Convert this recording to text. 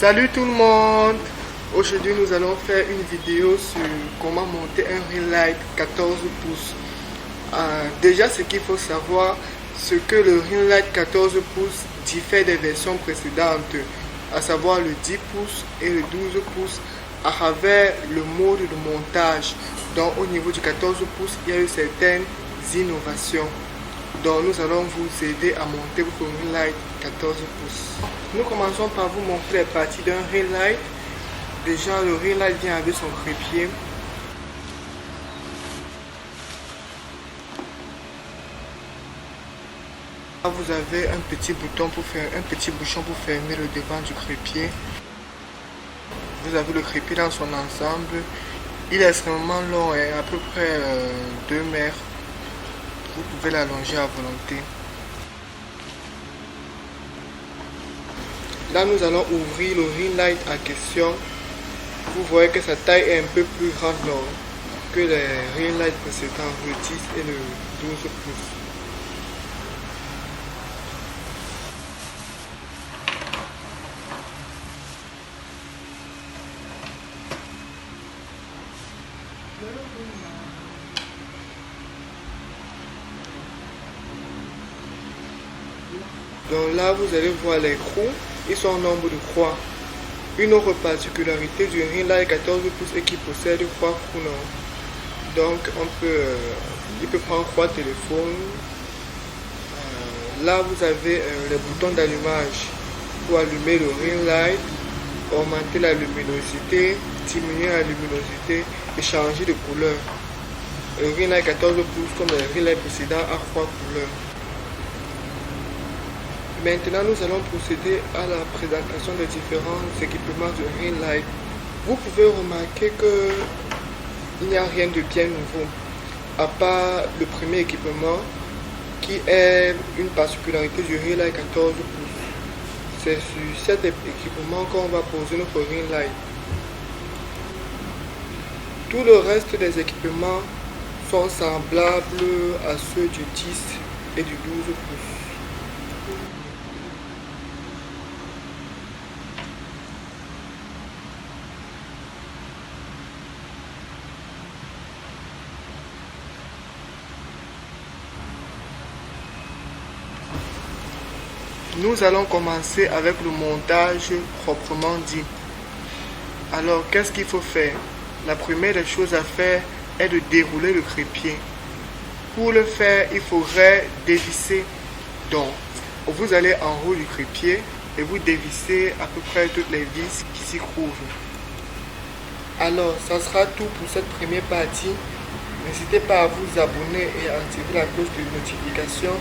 Salut tout le monde! Aujourd'hui nous allons faire une vidéo sur comment monter un ring light 14 pouces. Déjà ce qu'il faut savoir, c'est que le ring light 14 pouces diffère des versions précédentes, à savoir le 10 pouces et le 12 pouces à travers le mode de montage. Donc au niveau du 14 pouces, il y a eu certaines innovations. Donc nous allons vous aider à monter votre ring light 14 pouces. Nous commençons par vous montrer les parties d'un ring light. Déjà le ring light vient avec son trépied. Là, vous avez un petit bouton pour faire un petit bouchon pour fermer le devant du trépied. Vous avez le trépied dans son ensemble. Il est extrêmement long et à peu près 2 mètres. Vous pouvez l'allonger à volonté. Là, nous allons ouvrir le ring light en question. Vous voyez que sa taille est un peu plus grande que les ring lights précédents, le 10 et le 12 pouces. Donc là, vous allez voir les trous, ils sont en nombre de 3. Une autre particularité du ring light 14 pouces est qu'il possède 3 trous. Donc il peut prendre 3 téléphones. Là, vous avez les boutons d'allumage pour allumer le ring light, augmenter la luminosité, diminuer la luminosité et changer de couleur. Le ring light 14 pouces, comme le ring light précédent, a 3 couleurs. Maintenant, nous allons procéder à la présentation des différents équipements de ring light. Vous pouvez remarquer qu'il n'y a rien de bien nouveau, à part le premier équipement qui est une particularité du ring light 14 pouces. C'est sur cet équipement qu'on va poser notre ring light. Tout le reste des équipements sont semblables à ceux du 10 et du 12 pouces. Nous allons commencer avec le montage proprement dit. Alors, qu'est-ce qu'il faut faire? La première des choses à faire est de dérouler le trépied. Pour le faire, il faudrait dévisser. Donc, vous allez en haut du trépied et vous dévissez à peu près toutes les vis qui s'y trouvent. Alors, ça sera tout pour cette première partie. N'hésitez pas à vous abonner et à activer la cloche de notification